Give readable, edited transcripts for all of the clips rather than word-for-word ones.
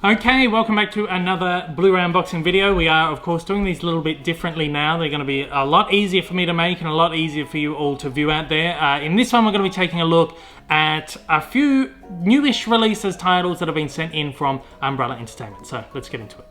Okay, welcome back to another Blu-ray unboxing video. We are, of course, doing these a little bit differently now. They're going to be a lot easier for me to make and a lot easier for you all to view out there. In this one, we're going to be taking a look at a few newish releases, titles that have been sent in from Umbrella Entertainment. So, let's get into it.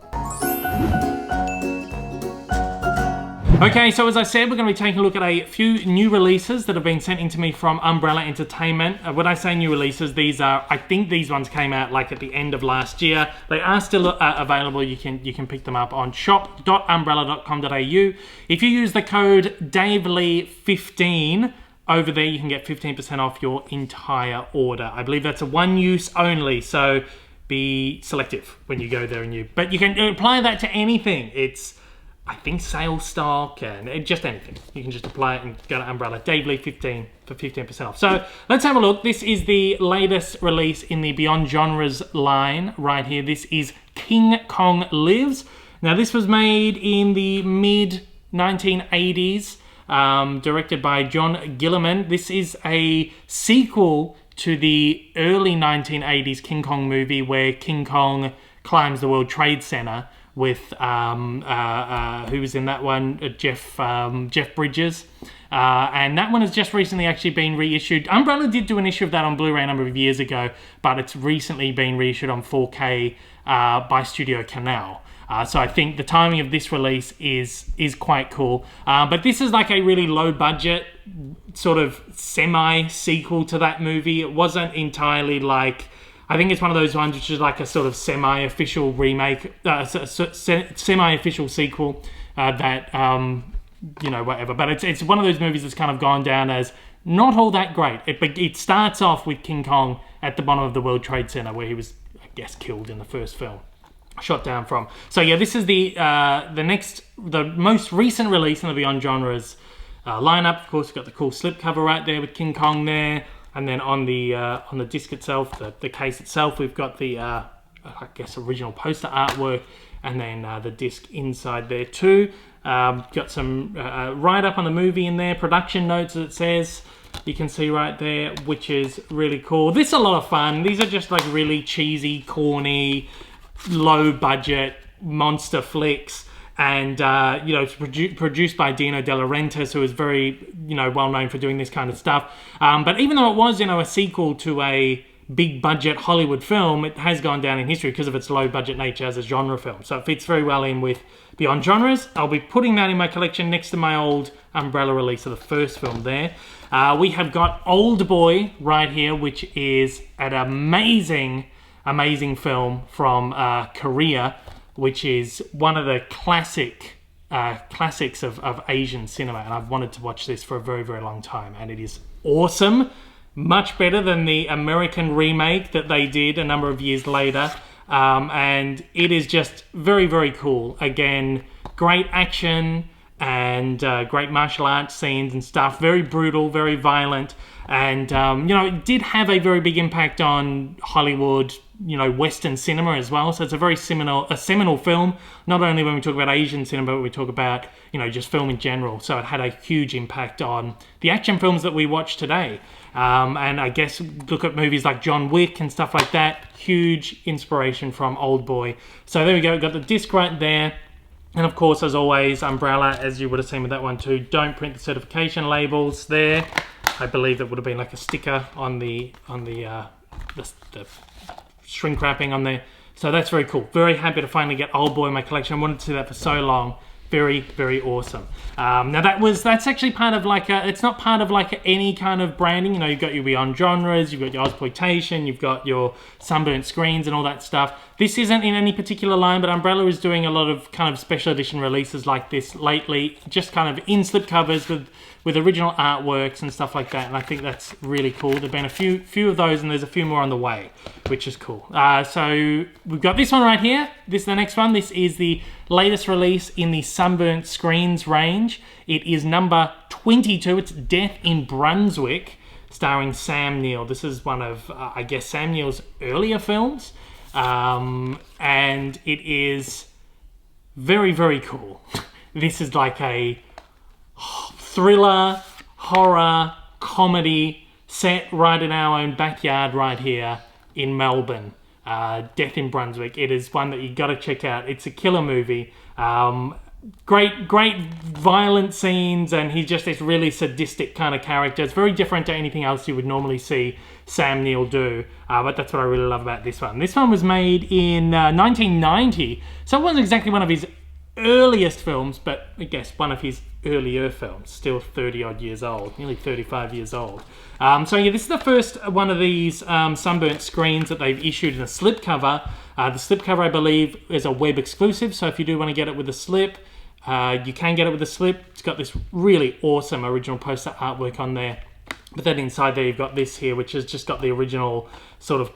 Okay, so as I said, we're going to be taking a look at a few new releases that have been sent in to me from Umbrella Entertainment. When I say new releases, these are, I think these ones came out like at the end of last year. They are still available. You can pick them up on shop.umbrella.com.au. If you use the code DaveLee15 over there, you can get 15% off your entire order. I believe that's a one use only, so be selective when you go there but you can apply that to anything. It's, I think, sales stock and just anything. You can just apply it and go to Umbrella. DaveLee15 for 15% off. So let's have a look. This is the latest release in the Beyond Genres line right here. This is King Kong Lives. Now this was made in the mid 1980s, directed by John Guillermin. This is a sequel to the early 1980s King Kong movie where King Kong climbs the World Trade Center with who was in that one, Jeff Bridges, and that one has just recently actually been reissued. Umbrella did do an issue of that on Blu-ray a number of years ago, but it's recently been reissued on 4K by Studio Canal. So I think the timing of this release is quite cool. But this is like a really low budget sort of semi-sequel to that movie. It wasn't entirely like, I think it's one of those ones which is like a sort of semi-official remake, semi-official sequel that, you know, whatever. But it's one of those movies that's kind of gone down as not all that great. It starts off with King Kong at the bottom of the World Trade Center where he was, I guess, killed in the first film. Shot down from. So yeah, this is the most recent release in the Beyond Genres lineup. Of course, we've got the cool slipcover right there with King Kong there. And then on the disc itself, the case itself, we've got the, I guess, original poster artwork, and then the disc inside there too. Got some write-up on the movie in there, production notes, as it says. You can see right there, which is really cool. This is a lot of fun. These are just like really cheesy, corny, low-budget monster flicks. And, you know, it's produced by Dino De Laurentiis, who is very, you know, well-known for doing this kind of stuff. But even though it was, you know, a sequel to a big-budget Hollywood film, it has gone down in history because of its low-budget nature as a genre film. So it fits very well in with Beyond Genres. I'll be putting that in my collection next to my old Umbrella release of the first film there. We have got Old Boy right here, which is an amazing film from Korea, which is one of the classics of Asian cinema, and I've wanted to watch this for a very, very long time, and it is awesome. Much better than the American remake that they did a number of years later, and it is just very, very cool. Again, great action and great martial arts scenes and stuff. Very brutal, very violent, and you know, it did have a very big impact on Hollywood, you know, Western cinema as well. So it's a very seminal film, not only when we talk about Asian cinema, but we talk about, you know, just film in general. So it had a huge impact on the action films that we watch today. And I guess look at movies like John Wick and stuff like that. Huge inspiration from Old Boy. So there we go, got the disc right there. And of course, as always, Umbrella, as you would have seen with that one too, don't print the certification labels there. I believe that would have been like a sticker on the shrink wrapping on there. So that's very cool. Very happy to finally get Old Boy in my collection. I wanted to see that for so long. Very, very awesome. Now that's actually part of like it's not part of like any kind of branding. You know, you've got your Beyond Genres, you've got your Ozploitation, you've got your Sunburnt Screens and all that stuff. This isn't in any particular line, but Umbrella is doing a lot of kind of special edition releases like this lately, just kind of in slipcovers with original artworks and stuff like that, and I think that's really cool. There've been a few of those, and there's a few more on the way, which is cool. So we've got this one right here. This is the next one. This is the latest release in the Sunburnt Screens range. It is number 22. It's Death in Brunswick, starring Sam Neill. This is one of, I guess, Sam Neill's earlier films, and it is very, very cool. This is like a thriller, horror, comedy set right in our own backyard right here in Melbourne. Death in Brunswick. It is one that you got to check out. It's a killer movie. Great violent scenes, and he's just this really sadistic kind of character. It's very different to anything else you would normally see Sam Neill do, but that's what I really love about this one. This one was made in 1990, so it wasn't exactly one of his earliest films, but I guess one of his earlier films. Still 30 odd years old, nearly 35 years old. So yeah, this is the first one of these sunburnt screens that they've issued in a slipcover. The slipcover, I believe, is a web exclusive, so if you do want to get it with a slip, you can get it with a slip. It's got this really awesome original poster artwork on there. But then inside there you've got this here, which has just got the original sort of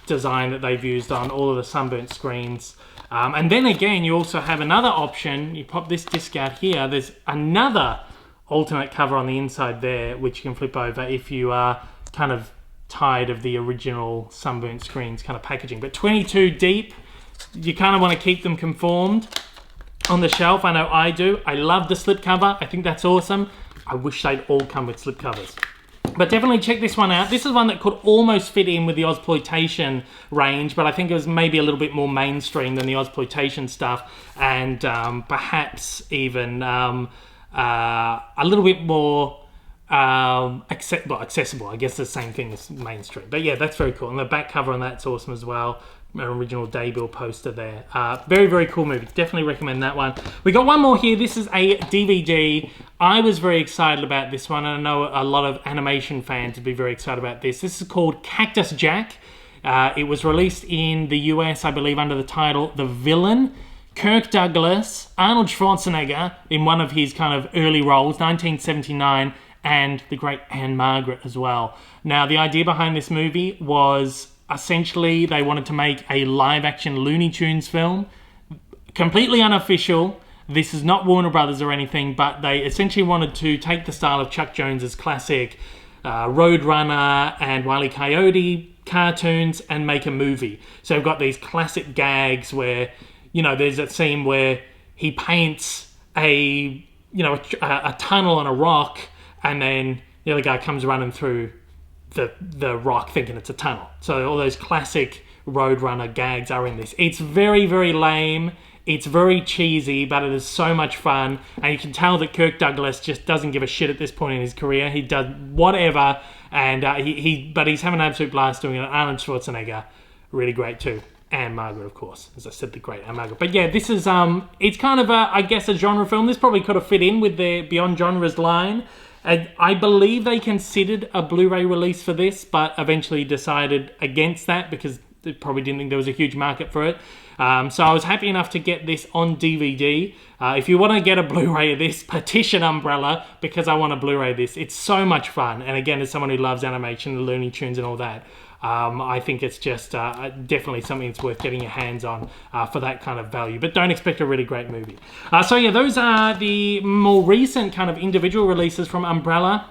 design that they've used on all of the sunburnt screens. And then again, you also have another option. You pop this disc out here. There's another alternate cover on the inside there, which you can flip over if you are kind of tired of the original sunburnt screens kind of packaging. But 22 deep, you kind of want to keep them conformed on the shelf. I know I do. I love the slipcover. I think that's awesome. I wish they'd all come with slipcovers. But definitely check this one out. This is one that could almost fit in with the Ozploitation range, but I think it was maybe a little bit more mainstream than the Ozploitation stuff, and perhaps even a little bit more accessible. I guess the same thing as mainstream. But yeah, that's very cool. And the back cover on that's awesome as well. An original Daybill poster there. Very, very cool movie. Definitely recommend that one. We got one more here. This is a DVD. I was very excited about this one, and I know a lot of animation fans would be very excited about this. This is called Cactus Jack. It was released in the US, I believe, under the title The Villain. Kirk Douglas, Arnold Schwarzenegger in one of his kind of early roles, 1979, and the great Ann-Margret as well. Now, the idea behind this movie was essentially they wanted to make a live-action Looney Tunes film, completely unofficial. This is not Warner Brothers or anything, but they essentially wanted to take the style of Chuck Jones's classic Roadrunner and Wile E. Coyote cartoons and make a movie. So we've got these classic gags where, you know, there's a scene where he paints a tunnel on a rock, and then the other guy comes running through the rock thinking it's a tunnel. So all those classic Roadrunner gags are in this. It's very, very lame. It's very cheesy, but it is so much fun. And you can tell that Kirk Douglas just doesn't give a shit at this point in his career. He does whatever, and but he's having an absolute blast doing it. Arnold Schwarzenegger, really great too. Ann-Margret, of course. As I said, the great Ann-Margret. But yeah, this is, it's kind of I guess, a genre film. This probably could have fit in with their Beyond Genres line. I believe they considered a Blu-ray release for this, but eventually decided against that because they probably didn't think there was a huge market for it. So I was happy enough to get this on DVD. If you want to get a Blu-ray of this, petition Umbrella, because I want to Blu-ray this. It's so much fun. And again, as someone who loves animation, the Looney Tunes and all that, I think it's just definitely something that's worth getting your hands on for that kind of value. But don't expect a really great movie. So yeah, those are the more recent kind of individual releases from Umbrella.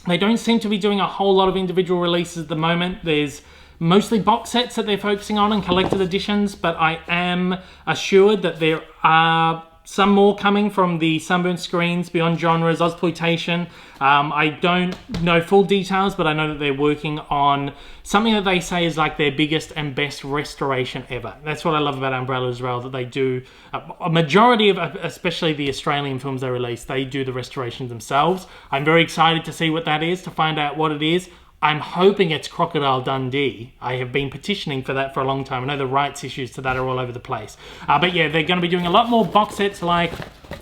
They don't seem to be doing a whole lot of individual releases at the moment. There's mostly box sets that they're focusing on and collected editions, but I am assured that there are some more coming from the Sunburnt Screens, Beyond Genres, Ozploitation. I don't know full details, but I know that they're working on something that they say is like their biggest and best restoration ever. That's what I love about Umbrella as well, that they do a majority of, especially the Australian films they release, they do the restorations themselves. I'm very excited to see what that is, to find out what it is. I'm hoping it's Crocodile Dundee. I have been petitioning for that for a long time. I know the rights issues to that are all over the place. But yeah, they're going to be doing a lot more box sets, like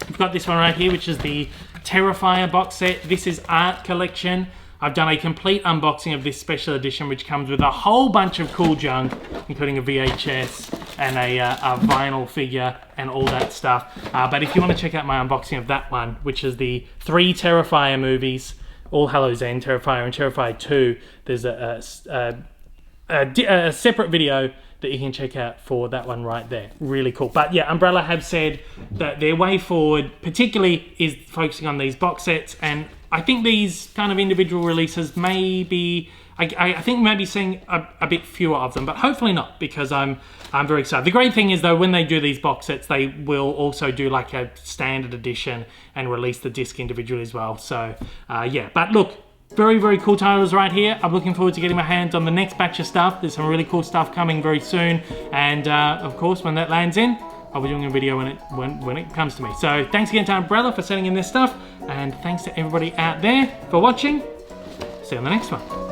we've got this one right here, which is the Terrifier box set. This is Art Collection. I've done a complete unboxing of this special edition, which comes with a whole bunch of cool junk, including a VHS and a vinyl figure and all that stuff. But if you want to check out my unboxing of that one, which is the 3 Terrifier movies, All Hallows End, Terrifier, and Terrifier 2, there's a separate video that you can check out for that one right there. Really cool. But yeah, Umbrella have said that their way forward particularly is focusing on these box sets, and I think these kind of individual releases may be, I think maybe seeing a bit fewer of them, but hopefully not, because I'm very excited. The great thing is though, when they do these box sets, they will also do like a standard edition and release the disc individually as well. So yeah, but look, very, very cool titles right here. I'm looking forward to getting my hands on the next batch of stuff. There's some really cool stuff coming very soon. And of course, when that lands in, I'll be doing a video when it comes to me. So thanks again to Umbrella for sending in this stuff. And thanks to everybody out there for watching. See you on the next one.